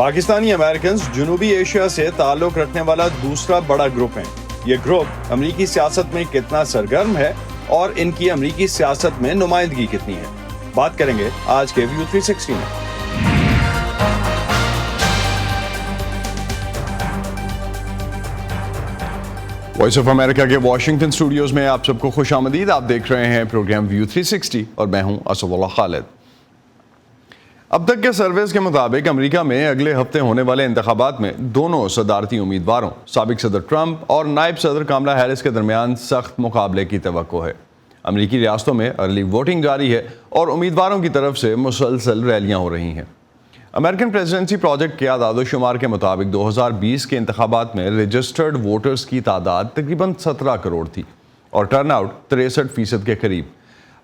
Pakistani Americans جنوبی Asia سے تعلق رکھنے والا دوسرا بڑا گروپ ہیں۔ یہ گروپ امریکی سیاست میں کتنا سرگرم ہے اور ان کی امریکی سیاست میں نمائندگی کتنی ہے، بات کریں گے آج کے ویو 360 میں۔ وائس آف امریکہ کے واشنگٹن اسٹوڈیوز میں آپ سب کو خوش آمدید۔ آپ دیکھ رہے ہیں پروگرام ویو 360 اور میں ہوں اسد اللہ خالد۔ اب تک کے سرویز کے مطابق امریکہ میں اگلے ہفتے ہونے والے انتخابات میں دونوں صدارتی امیدواروں سابق صدر ٹرمپ اور نائب صدر کاملا ہیرس کے درمیان سخت مقابلے کی توقع ہے۔ امریکی ریاستوں میں ارلی ووٹنگ جاری ہے اور امیدواروں کی طرف سے مسلسل ریلیاں ہو رہی ہیں۔ امریکن پریزیڈنسی پروجیکٹ کے اعداد و شمار کے مطابق 2020 کے انتخابات میں رجسٹرڈ ووٹرز کی تعداد تقریباً 17 کروڑ تھی اور ٹرن آؤٹ 63% کے قریب۔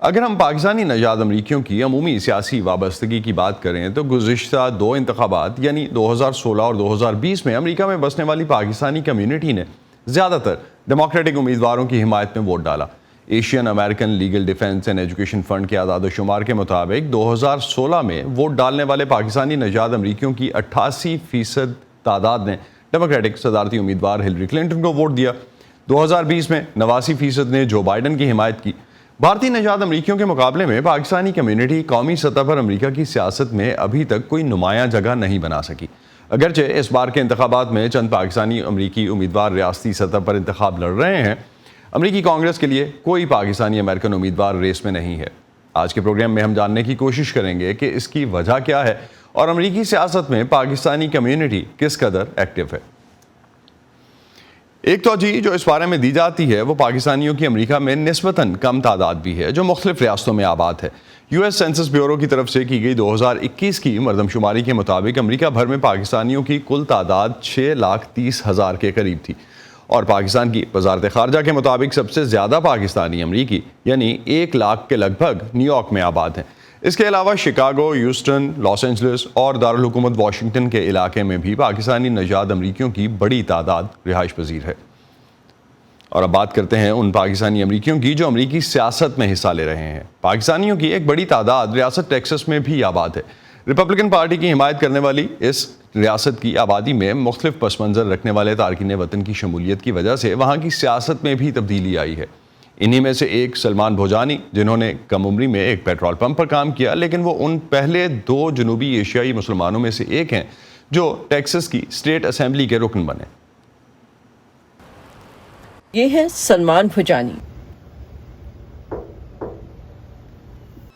اگر ہم پاکستانی نژاد امریکیوں کی عمومی سیاسی وابستگی کی بات کریں تو گزشتہ دو انتخابات یعنی 2016 اور 2020 میں امریکہ میں بسنے والی پاکستانی کمیونٹی نے زیادہ تر ڈیموکریٹک امیدواروں کی حمایت میں ووٹ ڈالا۔ Asian American legal defence and education fund کے اعداد و شمار کے مطابق 2016 میں ووٹ ڈالنے والے پاکستانی نژاد امریکیوں کی 88% تعداد نے ڈیموکریٹک صدارتی امیدوار ہلری کلنٹن کو ووٹ دیا۔ 2020 میں 89% نے جو بائیڈن کی حمایت کی۔ بھارتی نژاد امریکیوں کے مقابلے میں پاکستانی کمیونٹی قومی سطح پر امریکہ کی سیاست میں ابھی تک کوئی نمایاں جگہ نہیں بنا سکی۔ اگرچہ اس بار کے انتخابات میں چند پاکستانی امریکی امیدوار ریاستی سطح پر انتخاب لڑ رہے ہیں، امریکی کانگریس کے لیے کوئی پاکستانی امریکن امیدوار ریس میں نہیں ہے۔ آج کے پروگرام میں ہم جاننے کی کوشش کریں گے کہ اس کی وجہ کیا ہے اور امریکی سیاست میں پاکستانی کمیونٹی کس قدر ایکٹیو ہے۔ ایک توجہ جو اس بارے میں دی جاتی ہے وہ پاکستانیوں کی امریکہ میں نسبتاً کم تعداد بھی ہے جو مختلف ریاستوں میں آباد ہے۔ یو ایس سینسس بیورو کی طرف سے کی گئی 2021 کی مردم شماری کے مطابق امریکہ بھر میں پاکستانیوں کی کل تعداد 6,30,000 کے قریب تھی اور پاکستان کی وزارت خارجہ کے مطابق سب سے زیادہ پاکستانی امریکی یعنی 1 لاکھ کے لگ بھگ نیو یارک میں آباد ہیں۔ اس کے علاوہ شکاگو، ہیوسٹن، لاس اینجلس اور دارالحکومت واشنگٹن کے علاقے میں بھی پاکستانی نژاد امریکیوں کی بڑی تعداد رہائش پذیر ہے۔ اور اب بات کرتے ہیں ان پاکستانی امریکیوں کی جو امریکی سیاست میں حصہ لے رہے ہیں۔ پاکستانیوں کی ایک بڑی تعداد ریاست ٹیکساس میں بھی آباد ہے۔ ریپبلکن پارٹی کی حمایت کرنے والی اس ریاست کی آبادی میں مختلف پس منظر رکھنے والے تارکین وطن کی شمولیت کی وجہ سے وہاں کی سیاست میں بھی تبدیلی آئی ہے۔ انہی میں سے ایک سلمان بھوجانی جنہوں نے کم عمری میں ایک پیٹرول پمپ پر کام کیا، لیکن وہ ان پہلے 2 جنوبی ایشیائی مسلمانوں میں سے ایک ہیں جو ٹیکساس کی اسٹیٹ اسمبلی کے رکن بنے۔ یہ ہے سلمان بھوجانی۔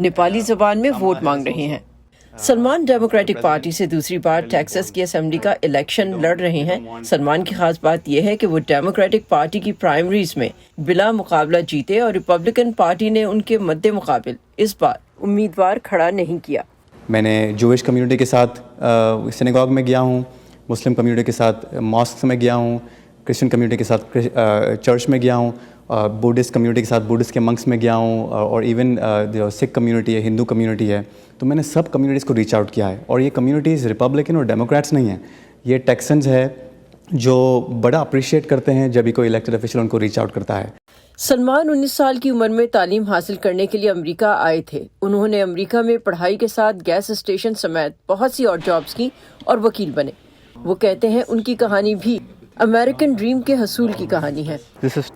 نیپالی زبان میں ووٹ مانگ رہے ہیں۔ سلمان ڈیموکریٹک پارٹی سے دوسری بار ٹیکساس کی اسمبلی کا الیکشن لڑ رہے ہیں۔ سلمان کی خاص بات یہ ہے کہ وہ ڈیموکریٹک پارٹی کی پرائمریز میں بلا مقابلہ جیتے اور ریپبلکن پارٹی نے ان کے مد مقابل اس بار امیدوار کھڑا نہیں کیا۔ میں نے جوش کمیونٹی کے ساتھ سینیگاگ میں گیا ہوں، مسلم کمیونٹی کے ساتھ ماسک میں گیا ہوں، کرسچن کمیونٹی کے ساتھ چرچ میں گیا ہوں، بودھسٹ کمیونٹی کے ساتھ بودھسٹ کے منکس میں گیا ہوں، اور ایون جو سکھ کمیونٹی ہے، ہندو کمیونٹی ہے، تو میں نے سب کمیونٹیز کو ریچ آؤٹ کیا ہے۔ اور یہ کمیونٹیز ریپبلکن اور ڈیموکریٹس نہیں ہیں، یہ ٹیکسنز ہے جو بڑا اپریشیٹ کرتے ہیں جب بھی کوئی الیکٹڈ آفیشل ان کو ریچ آؤٹ کرتا ہے۔ سلمان 19 سال کی عمر میں تعلیم حاصل کرنے کے لیے امریکہ آئے تھے۔ انہوں نے امریکہ میں پڑھائی کے ساتھ گیس اسٹیشن سمیت بہت سی اور جابز کی اور وکیل بنے۔ وہ کہتے ہیں ان کی کہانی بھی امریکن ڈریم کے حصول کی کہانی ہے۔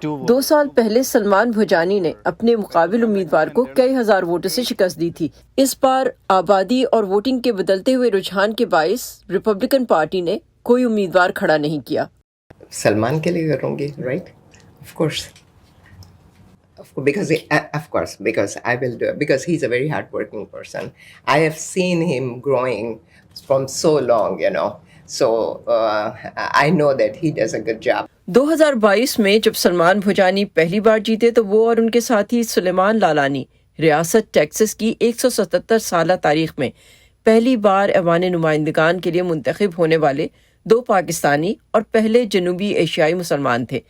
2 سال پہلے سلمان بھوجانی نے اپنے مقابل امیدوار کو کئی ہزار ووٹوں سے شکست دی تھی۔ اس بار آبادی اور ووٹنگ کے بدلتے ہوئے رجحان کے باعث ریپبلکن پارٹی نے کوئی امیدوار کھڑا نہیں کیا۔ سلمان کے لیے کروں گی، right? Of course, because I will do it, because he's a very hard-working person. I have seen him growing from so long, so I know that he does a good job. 2022 میں جب سلمان بھوجانی پہلی بار جیتے تو وہ اور ان کے ساتھی سلیمان لالانی ریاست ٹیکساس کی 177 سالہ تاریخ میں پہلی بار ایوان نمائندگان کے لیے منتخب ہونے والے 2 پاکستانی اور پہلے جنوبی ایشیائی مسلمان تھے۔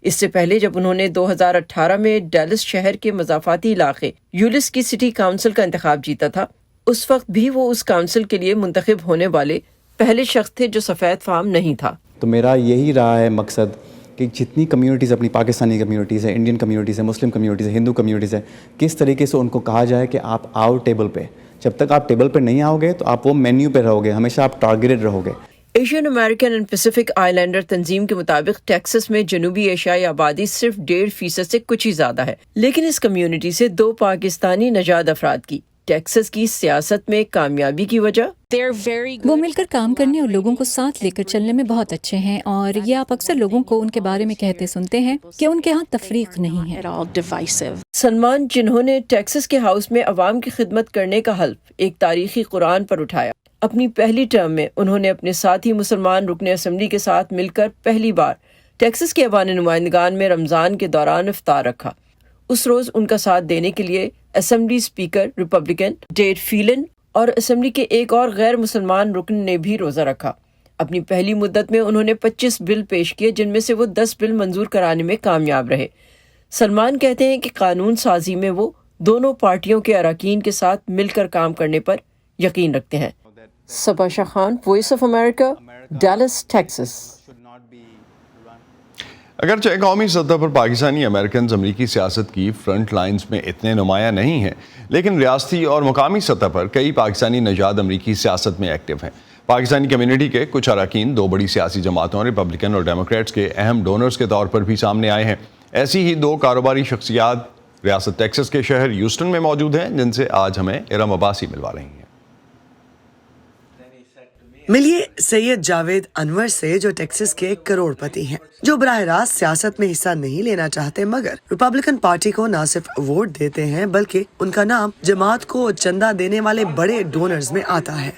اس سے پہلے جب انہوں نے 2018 میں ڈیلس شہر کے مضافاتی علاقے یولس کی سٹی کاؤنسل کا انتخاب جیتا تھا، اس وقت بھی وہ اس کاؤنسل کے لیے منتخب ہونے والے پہلے شخص تھے جو سفید فام نہیں تھا۔ تو میرا یہی رہا ہے مقصد کہ جتنی کمیونٹیز اپنی پاکستانی کمیونٹیز ہے, انڈین کمیونٹیز ہے, مسلم کمیونٹیز ہے, ہندو کمیونٹیز ہے, کس طریقے سے ان کو کہا جائے کہ آپ آؤ ٹیبل پہ. جب تک آپ ٹیبل پہ نہیں آؤ گے تو آپ وہ مینیو پہ رہو گے, ہمیشہ آپ ٹارگیٹڈ رہو گے. Asian American and Pacific I lander تنظیم کے مطابق ٹیکسس میں جنوبی ایشیائی آبادی صرف 1.5% سے کچھ ہی زیادہ ہے, لیکن اس کمیونٹی سے 2 پاکستانی نژاد افراد کی ٹیکسس کی سیاست میں کامیابی کی وجہ وہ مل کر کام کرنے اور لوگوں کو ساتھ لے کر چلنے میں بہت اچھے ہیں, اور یہ آپ اکثر لوگوں کو ان کے بارے میں کہتے سنتے ہیں کہ ان کے ہاں تفریق نہیں ہے. سلمان, جنہوں نے ٹیکسس کے ہاؤس میں عوام کی خدمت کرنے کا حلف ایک تاریخی قرآن پر اٹھایا, اپنی پہلی ٹرم میں انہوں نے اپنے ساتھی مسلمان رکن اسمبلی کے ساتھ مل کر پہلی بار ٹیکسس کے ایوان نمائندگان میں رمضان کے دوران افطار رکھا. اس روز ان کا ساتھ دینے کے لیے assembly speaker Republican Dade Phelan اور اسمبلی کے ایک اور غیر مسلمان رکن نے بھی روزہ رکھا. اپنی پہلی مدت میں انہوں نے 25 بل پیش کیے, جن میں سے وہ 10 بل منظور کرانے میں کامیاب رہے. سلمان کہتے ہیں کہ قانون سازی میں وہ دونوں پارٹیوں کے اراکین کے ساتھ مل کر کام کرنے پر یقین رکھتے ہیں. Saba Shah Khan, voice of America, Dallas, Texas. اگرچہ قومی سطح پر پاکستانی امریکنز امریکی سیاست کی فرنٹ لائنز میں اتنے نمایاں نہیں ہیں, لیکن ریاستی اور مقامی سطح پر کئی پاکستانی نژاد امریکی سیاست میں ایکٹیو ہیں. پاکستانی کمیونٹی کے کچھ اراکین 2 بڑی سیاسی جماعتوں ریپبلکن اور ڈیموکریٹس کے اہم ڈونرز کے طور پر بھی سامنے آئے ہیں. ایسی ہی 2 کاروباری شخصیات ریاست ٹیکسس کے شہر ہیوسٹن میں موجود ہیں, جن سے آج ہمیں ارم عباسی ملوا رہی ہیں. ملیے سید جاوید انور سے, جو ٹیکسس کے کروڑ پتی ہیں, جو براہ راست سیاست میں حصہ نہیں لینا چاہتے مگر ریپبلکن پارٹی کو نہ صرف ووٹ دیتے ہیں بلکہ ان کا نام جماعت کو چندہ دینے والے بڑے ڈونرز میں آتا ہے.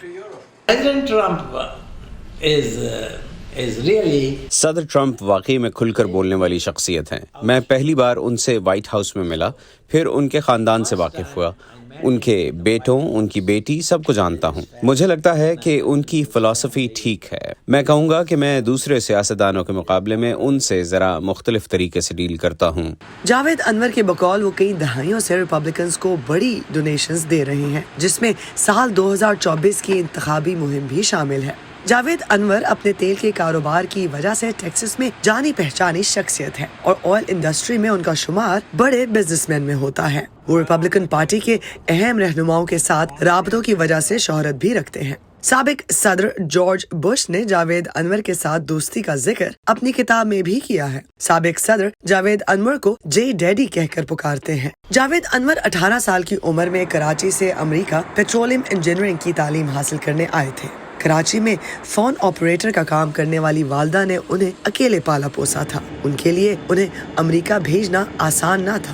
صدر ٹرمپ واقعی میں کھل کر بولنے والی شخصیت ہیں. میں پہلی بار ان سے وائٹ ہاؤس میں ملا, پھر ان کے خاندان سے واقف ہوا, ان کے بیٹوں, ان کی بیٹی, سب کو جانتا ہوں. مجھے لگتا ہے کہ ان کی فلسفی ٹھیک ہے. میں کہوں گا کہ میں دوسرے سیاستدانوں کے مقابلے میں ان سے ذرا مختلف طریقے سے ڈیل کرتا ہوں. جاوید انور کے بقول وہ کئی دہائیوں سے ریپبلکنز کو بڑی ڈونیشنز دے رہے ہیں, جس میں سال 2024 کی انتخابی مہم بھی شامل ہے. جاوید انور اپنے تیل کے کاروبار کی وجہ سے ٹیکسس میں جانی پہچانی شخصیت ہے اور آئل انڈسٹری میں ان کا شمار بڑے بزنس مین میں ہوتا ہے. وہ ریپبلکن پارٹی کے اہم رہنماؤں کے ساتھ رابطوں کی وجہ سے شہرت بھی رکھتے ہیں. سابق صدر جارج بش نے جاوید انور کے ساتھ دوستی کا ذکر اپنی کتاب میں بھی کیا ہے. سابق صدر جاوید انور کو جے ڈیڈی کہہ کر پکارتے ہیں. جاوید انور 18 سال کی عمر میں کراچی سے امریکہ پیٹرولیم انجینئرنگ کی تعلیم حاصل کرنے آئے تھے. کراچی میں فون آپریٹر کا کام کرنے والی والدہ نے انہیں اکیلے پالا پوسا تھا. ان کے لیے انہیں امریکہ بھیجنا آسان نہ تھا.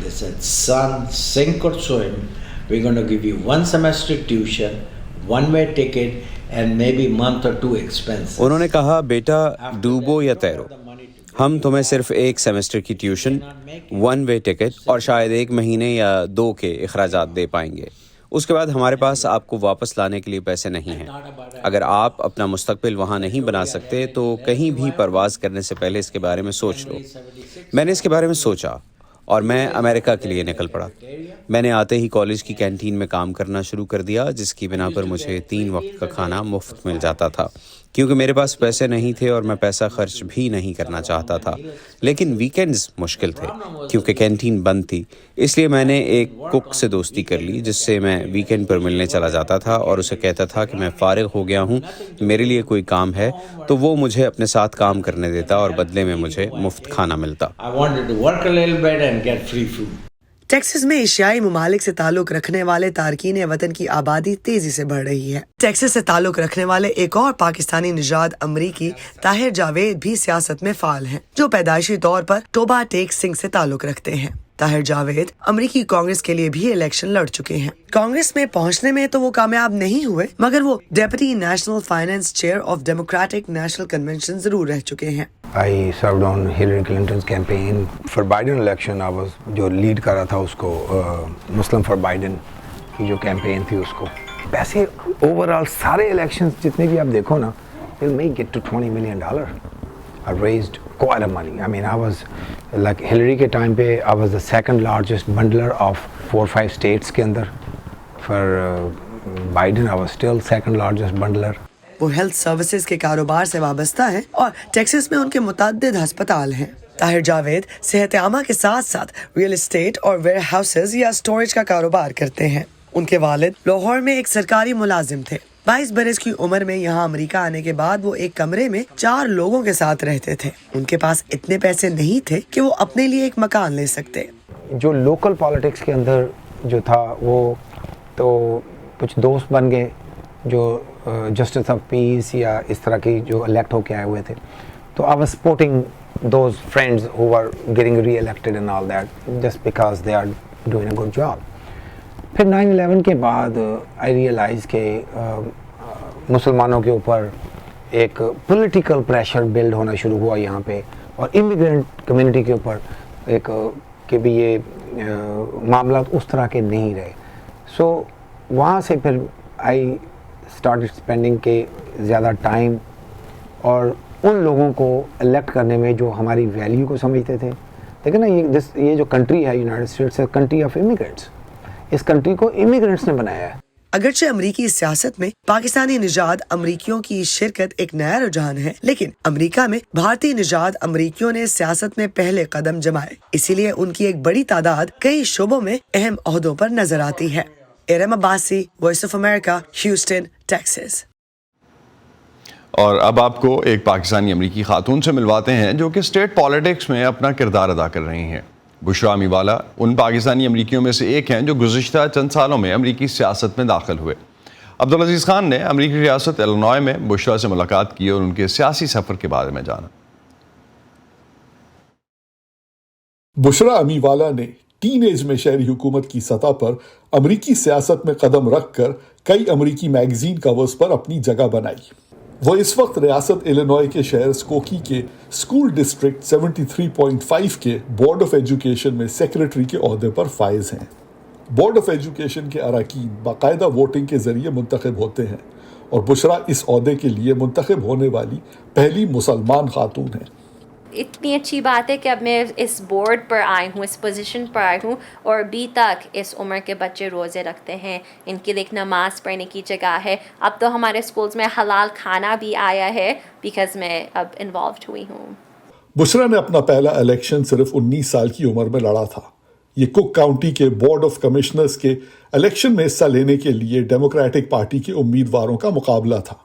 They said, son, sink or swim, we're going to give you 1 semester tuition, 1-way ticket, and maybe month or 2 expenses. انہوں نے کہا, بیٹا ڈوبو یا تیرو, ہم تمہیں صرف 1 سیمسٹر کی ٹیوشن, 1-way ٹکٹ اور شاید 1 مہینے یا 2 کے اخراجات دے پائیں گے. اس کے بعد ہمارے پاس آپ کو واپس لانے کے لیے پیسے نہیں ہیں. اگر آپ اپنا مستقبل وہاں نہیں بنا سکتے تو کہیں بھی پرواز کرنے سے پہلے اس کے بارے میں سوچ لو. میں نے اس کے بارے میں سوچا اور میں امریکہ کے لیے نکل پڑا. میں نے آتے ہی کالج کی کینٹین میں کام کرنا شروع کر دیا, جس کی بنا پر مجھے 3 وقت کا کھانا مفت مل جاتا تھا, کیونکہ میرے پاس پیسے نہیں تھے اور میں پیسہ خرچ بھی نہیں کرنا چاہتا تھا. لیکن ویکینڈز مشکل تھے کیونکہ کینٹین بند تھی. اس لیے میں نے ایک کک سے دوستی کر لی, جس سے میں ویکینڈ پر ملنے چلا جاتا تھا اور اسے کہتا تھا کہ میں فارغ ہو گیا ہوں, میرے لیے کوئی کام ہے, تو وہ مجھے اپنے ساتھ کام کرنے دیتا اور بدلے میں مجھے مفت کھانا ملتا. I wanted to work a little bit and get free food. Texas میں ایشیائی ممالک سے تعلق رکھنے والے تارکین وطن کی آبادی تیزی سے بڑھ رہی ہے. ٹیکسس سے تعلق رکھنے والے ایک اور پاکستانی نژاد امریکی طاہر جاوید بھی سیاست میں فعال ہیں, جو پیدائشی طور پر ٹوبا ٹیک سنگھ سے تعلق رکھتے ہیں. طاہر جاوید امریکی کانگریس کے لیے بھی الیکشن لڑ چکے ہیں. کانگریس میں پہنچنے میں تو وہ کامیاب نہیں ہوئے, مگر وہ deputy national finance chair of democratic national convention ضرور رہ چکے ہیں. I served on Hillary Clinton's campaign. For Biden election, I was جو لیڈ کر رہا تھا اس کو, مسلم فار بائیڈن کی جو کیمپین تھی اس کو. ویسے اوور آل سارے الیکشنز جتنے بھی آپ دیکھو نا, they'll make it to $20 million. I raised quite a money. I mean, I was like Hillary کے ٹائم پہ I was the second largest bundler of 4-5 states کے اندر. For Biden, I was still second largest bundler. وہ health services کے کاروبار سے وابستہ ہیں اور ٹیکساس میں ان کے متعدد ہسپتال ہیں۔ طاہر جاوید صحت عامہ کے ساتھ ساتھ ریئل اسٹیٹ اور ویئر ہاؤسز یا اسٹوریج کا کاروبار کرتے ہیں۔ ان کے والد لاہور میں ایک سرکاری ملازم تھے۔ 22 برس کی عمر میں یہاں امریکہ آنے کے بعد وہ ایک کمرے میں 4 لوگوں کے ساتھ رہتے تھے۔ ان کے پاس اتنے پیسے نہیں تھے کہ وہ اپنے لیے ایک مکان لے سکتے۔ جو لوکل پالیٹکس کے اندر جو تھا وہ تو کچھ دوست بن گئے جو جسٹس آف پیس یا اس طرح کی جو الیکٹ ہو کے آئے ہوئے تھے، تو I was supporting those friends who are getting reelected and all that just because they are doing a good job. پھر 9/11 کے بعد آئی ریئلائز کہ مسلمانوں کے اوپر ایک پولیٹیکل پریشر بلڈ ہونا شروع ہوا یہاں پہ، اور امیگرینٹ کمیونٹی کے اوپر ایک کہ بھی یہ معاملات اس طرح کے نہیں رہے۔ سو وہاں سے پھر آئی اسٹارٹ اسپینڈنگ کے زیادہ ٹائم اور ان لوگوں کو الیکٹ کرنے میں جو ہماری ویلیو کو سمجھتے تھے۔ دیکھیں نا، یہ جو کنٹری ہے یونائٹڈ اسٹیٹس ہے، کنٹری آف امیگرینٹس، اس کنٹری کو امیگرینٹس نے بنایا ہے۔ اگرچہ امریکی سیاست میں پاکستانی نژاد امریکیوں کی شرکت ایک نیا رجحان ہے، لیکن امریکہ میں بھارتی نژاد امریکیوں نے سیاست میں پہلے قدم جمائے، اسی لیے ان کی ایک بڑی تعداد کئی شعبوں میں اہم عہدوں پر نظر آتی ہے۔ Iram Abbasi, Voice of America, Houston, Texas. اور اب آپ کو ایک پاکستانی امریکی خاتون سے ملواتے ہیں جو کہ اسٹیٹ پالیٹکس میں اپنا کردار ادا کر رہی ہیں۔ بشرا امیوالا ان پاکستانی امریکیوں میں سے ایک ہیں جو گزشتہ چند سالوں میں امریکی سیاست میں داخل ہوئے۔ عبدالعزیز خان نے امریکی ریاست الینوائے میں بشرا سے ملاقات کی اور ان کے سیاسی سفر کے بارے میں جانا۔ بشرا امیوالا نے ٹین ایج میں شہری حکومت کی سطح پر امریکی سیاست میں قدم رکھ کر کئی امریکی میگزین کورز پر اپنی جگہ بنائی۔ وہ اس وقت ریاست الینوائے کے شہر سکوکی کے اسکول ڈسٹرکٹ 73.5 کے بورڈ آف ایجوکیشن میں سیکریٹری کے عہدے پر فائز ہیں۔ بورڈ آف ایجوکیشن کے اراکین باقاعدہ ووٹنگ کے ذریعے منتخب ہوتے ہیں، اور بشرا اس عہدے کے لیے منتخب ہونے والی پہلی مسلمان خاتون ہیں۔ اتنی اچھی بات ہے کہ اب میں اس بورڈ پر آئی ہوں، اس پوزیشن پر آئی ہوں، اور ابھی تک اس عمر کے بچے روزے رکھتے ہیں، ان کے لیے ایک نماز پڑھنے کی جگہ ہے۔ اب تو ہمارے اسکولز میں حلال کھانا بھی آیا ہے بیکاز میں اب انوالوڈ ہوئی ہوں۔ بشرا نے اپنا پہلا الیکشن صرف 19 سال کی عمر میں لڑا تھا۔ یہ کوک کاؤنٹی کے بورڈ آف کمشنرز کے الیکشن میں حصہ لینے کے لیے ڈیموکریٹک پارٹی کے امیدواروں کا مقابلہ تھا۔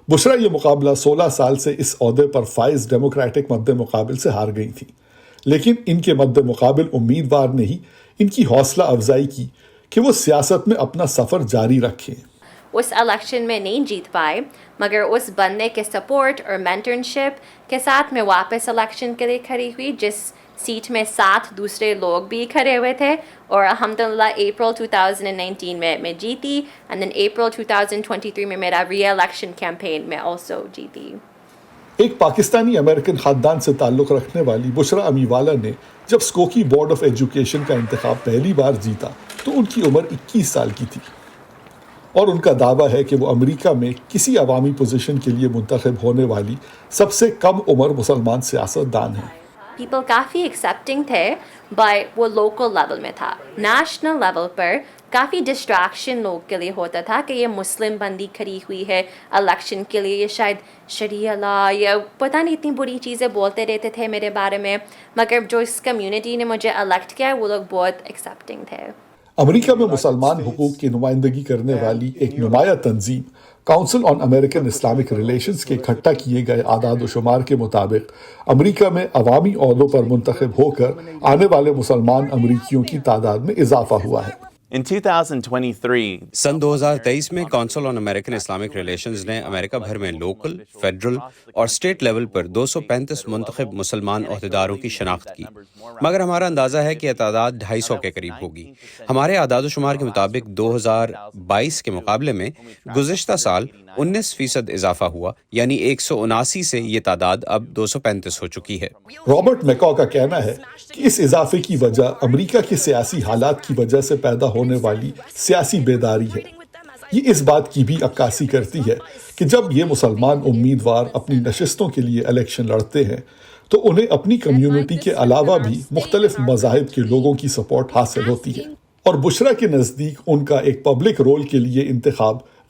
بشرا یہ مقابلہ 16 سال سے اس عہدے پر فائز ڈیموکریٹک مد مقابل سے ہار گئی تھی، لیکن ان کے مد مقابل امیدوار نے ہی ان کی حوصلہ افزائی کی کہ وہ سیاست میں اپنا سفر جاری رکھیں۔ اس الیکشن میں نہیں جیت پائے، مگر اس بندے کے سپورٹ اور مینٹرشپ کے ساتھ میں واپس الیکشن کے لیے کھڑی ہوئی، جس سیٹ میں 7 دوسرے لوگ بھی کھڑے ہوئے تھے، اور الحمدللہ اپریل 2019 میں جیتی، اینڈ دین اپریل 2023 میں میرا ری الیکشن کیمپین میں آلسو جیتی۔ ایک پاکستانی امریکن خاندان سے تعلق رکھنے والی بشرا امیوالا نے جب سکوکی بورڈ آف ایجوکیشن کا انتخاب پہلی بار جیتا تو ان کی عمر 21 سال کی تھی، اور ان کا دعویٰ ہے کہ وہ امریکہ میں کسی عوامی پوزیشن کے لیے منتخب ہونے والی سب سے کم عمر مسلمان سیاستدان ہیں۔ پیپل کافی ایکسیپٹنگ تھے، بٹ وہ لوکل لیول میں تھا۔ نیشنل لیول پر کافی ڈسٹریکشن لوگ کے لیے ہوتا تھا کہ یہ مسلم بندی کھڑی ہوئی ہے الیکشن کے لیے، یہ شاید شریعہ لا یا پتہ نہیں اتنی بری چیزیں بولتے رہتے تھے میرے بارے میں، مگر جو اس کمیونٹی نے مجھے الیکٹ کیا وہ لوگ بہت ایکسیپٹنگ تھے۔ امریکہ میں مسلمان حقوق کی نمائندگی کرنے والی ایک نمایاں تنظیم کاؤنسل آن امریکن اسلامک ریلیشنز کے اکٹھا کیے گئے اعداد و شمار کے مطابق امریکہ میں عوامی عہدوں پر منتخب ہو کر آنے والے مسلمان امریکیوں کی تعداد میں اضافہ ہوا ہے۔ سن 2023 میں کونسل آن امریکن اسلامک ریلیشنز نے امریکہ بھر میں لوکل، فیڈرل اور اسٹیٹ لیول پر 235 منتخب مسلمان عہدیداروں کی شناخت کی، مگر ہمارا اندازہ ہے کہ یہ تعداد 250 کے قریب ہوگی۔ ہمارے اعداد و شمار کے مطابق 2022 کے مقابلے میں گزشتہ سال 19% اضافہ ہوا، یعنی 179 سے یہ تعداد اب 235 ہو چکی ہے۔ رابرٹ میکو کا کہنا ہے کہ اس اضافے کی وجہ امریکہ کے سیاسی حالات کی وجہ سے پیدا ہونے والی سیاسی بیداری ہے۔ یہ اس بات کی بھی عکاسی کرتی ہے کہ جب یہ مسلمان امیدوار اپنی نشستوں کے لیے الیکشن لڑتے ہیں تو انہیں اپنی کمیونٹی کے علاوہ بھی مختلف مذاہب کے لوگوں کی سپورٹ حاصل ہوتی ہے، اور بشرا کے نزدیک ان کا ایک پبلک رول کے لیے انتخاب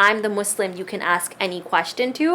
I'm the Muslim you can ask any question to,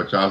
50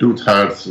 2/3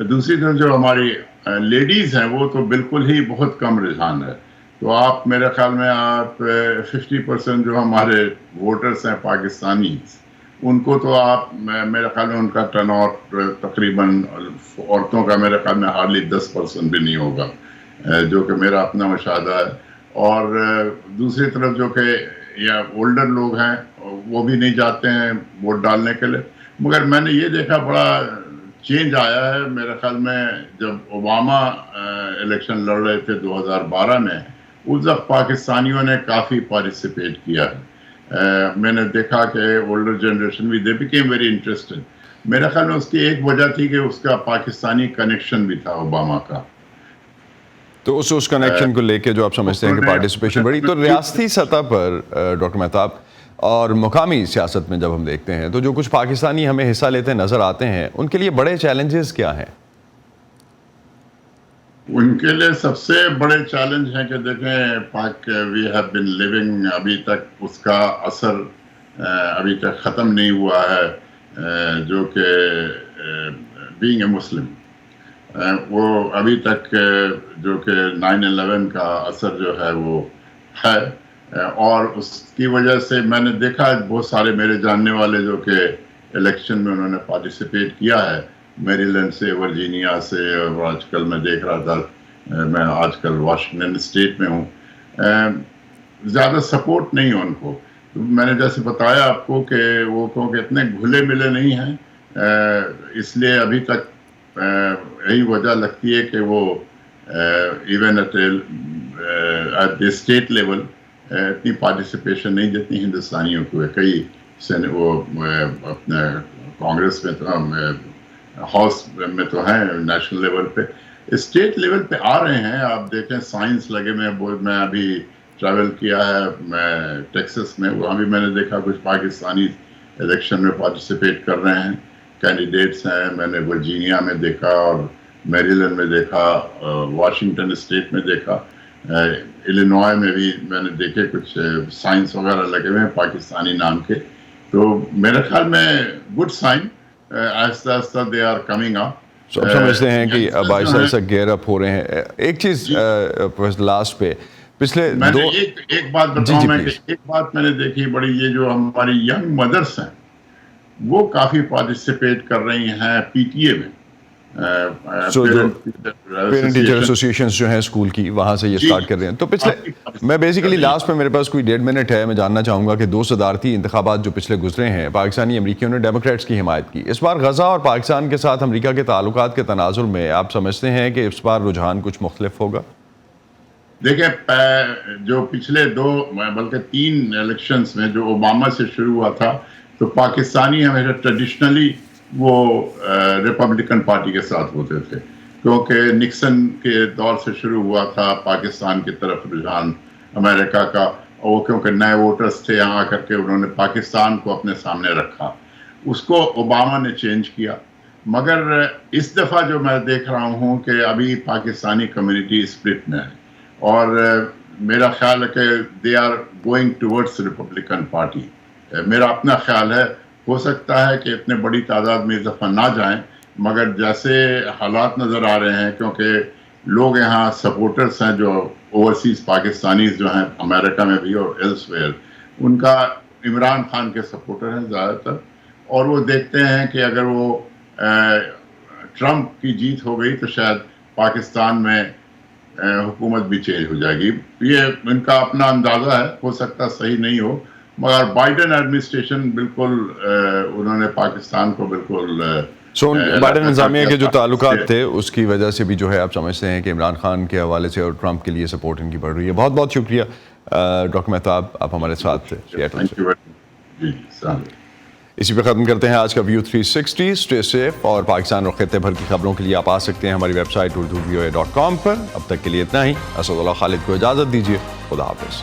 دوسری طرف جو ہماری لیڈیز ہیں وہ تو بالکل ہی بہت کم رجحان ہے. تو آپ میرے خیال میں آپ 50% جو ہمارے ووٹرس ہیں پاکستانی ان کو تو آپ میرے خیال میں ان کا ٹرن آؤٹ تقریباً عورتوں کا میرے خیال میں ہارڈلی 10% بھی نہیں ہوگا, جو کہ میرا اپنا مشاہدہ ہے. اور دوسری طرف جو کہ یا اولڈر لوگ ہیں وہ بھی نہیں جاتے ہیں ووٹ ڈالنے کے لیے. مگر میں نے یہ دیکھا بڑا چینج آیا ہے میرے خیال میں جب اوباما الیکشن لڑ رہے تھے 2012 میں, اس وقت پاکستانیوں نے کافی پارٹیسپیٹ کیا ہے. میں نے دیکھا کہ اولڈر جنریشن بھی دے بیکیم ویری انٹرسٹڈ. میرے خیال میں اس کی ایک وجہ تھی کہ اس کا پاکستانی کنیکشن بھی تھا اوباما کا. تو اس کنیکشن کو لے کے جو آپ سمجھتے ہیں کہ پارٹیسپیشن بڑی, تو ریاستی سطح پر ڈاکٹر مہتاب اور مقامی سیاست میں جب ہم دیکھتے ہیں تو جو کچھ پاکستانی ہمیں حصہ لیتے نظر آتے ہیں ان کے لیے بڑے چیلنجز کیا ہیں؟ ان کے لیے سب سے بڑے چیلنج ہیں کہ دیکھیں وی ہیو بن لیونگ, ابھی تک اس کا اثر ابھی تک ختم نہیں ہوا ہے, جو کہ بینگ اے مسلم وہ ابھی تک جو کہ 9/11 کا اثر جو ہے وہ ہے. اور اس کی وجہ سے میں نے دیکھا بہت سارے میرے جاننے والے جو کہ الیکشن میں انہوں نے پارٹیسپیٹ کیا ہے, میری لینڈ سے, ورجینیا سے, اور آج کل میں دیکھ رہا تھا میں آج کل واشنگٹن اسٹیٹ میں ہوں, زیادہ سپورٹ نہیں ہے ان کو. میں نے جیسے بتایا آپ کو کہ وہ کیونکہ اتنے گھلے ملے نہیں ہیں, اس لیے ابھی تک یہی وجہ لگتی ہے کہ وہ even at the state level اتنی پارٹیسپیشن نہیں جتنی ہندوستانیوں کو ہے. کئی وہ اپنے کانگریس میں تو ہاؤس میں تو ہیں, نیشنل لیول پہ, اسٹیٹ لیول پہ آ رہے ہیں. آپ دیکھیں سائنس لگے میں ابھی ٹریول کیا ہے میں ٹیکسس میں, وہاں بھی میں نے دیکھا کچھ پاکستانی الیکشن میں پارٹیسپیٹ کر رہے ہیں, کینڈیڈیٹس ہیں. میں نے ورجینیا میں دیکھا اور میریلینڈ میں دیکھا, واشنگٹن اسٹیٹ میں دیکھا, الینوائے میں بھی میں نے دیکھے کچھ سائنس وغیرہ لگے ہوئے ہیں پاکستانی نام کے. تو میرے خیال میں گڈ سائن, آہستہ آہستہ دے آر کمنگ اپ. سب سمجھتے ہیں کہ اب آہستہ آہستہ گیئر اپ ہو رہے ہیں. ایک چیز لاسٹ پہ پچھلے ایک بات بتاؤں میں کہ ایک بات میں نے دیکھی بڑی, یہ جو ہماری ینگ مدرس ہیں وہ کافی پارٹیسپیٹ کر رہی ہیں پی ٹی اے میں. پیرنٹ ٹیچر ایسوسیشنز جو ہیں اسکول کی, وہاں سے یہ اسٹارٹ کر رہے ہیں. تو پچھلے میں بیسیکلی لاسٹ میں میرے پاس کوئی 1.5 منٹ ہے, میں جاننا چاہوں گا کہ 2 صدارتی انتخابات جو پچھلے گزرے ہیں پاکستانی امریکیوں نے ڈیموکریٹس کی حمایت کی. اس بار غزہ اور پاکستان کے ساتھ امریکہ کے تعلقات کے تناظر میں آپ سمجھتے ہیں کہ اس بار رجحان کچھ مختلف ہوگا؟ دیکھیں جو پچھلے 2 بلکہ 3 الیکشنز میں جو اوباما سے شروع ہوا تھا تو پاکستانی ہمیشہ ٹریڈیشنلی وہ ریپبلکن پارٹی کے ساتھ ہوتے تھے, کیونکہ نکسن کے دور سے شروع ہوا تھا پاکستان کی طرف رجحان امریکہ کا, اور وہ کیونکہ نئے ووٹرز تھے یہاں کر کے انہوں نے پاکستان کو اپنے سامنے رکھا. اس کو اوباما نے چینج کیا. مگر اس دفعہ جو میں دیکھ رہا ہوں کہ ابھی پاکستانی کمیونٹی اسپلٹ میں ہے, اور میرا خیال ہے کہ they are going towards Republican party. میرا اپنا خیال ہے, ہو سکتا ہے کہ اتنے بڑی تعداد میں اس دفعہ نہ جائیں, مگر جیسے حالات نظر آ رہے ہیں, کیونکہ لوگ یہاں سپورٹرز ہیں جو اوورسیز پاکستانیز جو ہیں امریکہ میں بھی اور ایلس ویئر, ان کا عمران خان کے سپورٹر ہیں زیادہ تر, اور وہ دیکھتے ہیں کہ اگر وہ ٹرمپ کی جیت ہو گئی تو شاید پاکستان میں حکومت بھی چینج ہو جائے گی. یہ ان کا اپنا اندازہ ہے, ہو سکتا صحیح نہیں ہو, مگر بائیڈن ایڈمنسٹریشن بالکل انہوں نے پاکستان کو بالکل بائیڈن انتظامیہ کے جو تعلقات تھے اس کی وجہ سے بھی جو ہے آپ سمجھتے ہیں کہ عمران خان کے حوالے سے اور ٹرمپ کے لیے سپورٹ ان کی بڑھ رہی ہے. بہت بہت شکریہ ڈاکٹر مہتاب, آپ ہمارے ساتھ تھے. اسی پہ ختم کرتے ہیں آج کا ویو 360. اسٹے سیف, اور پاکستان اور خطے بھر کی خبروں کے لیے آپ آ سکتے ہیں ہماری ویب سائٹ urduvoa.com پر. اب تک کے لیے اتنا ہی. اسد اللہ خالد کو اجازت دیجیے. خدا حافظ.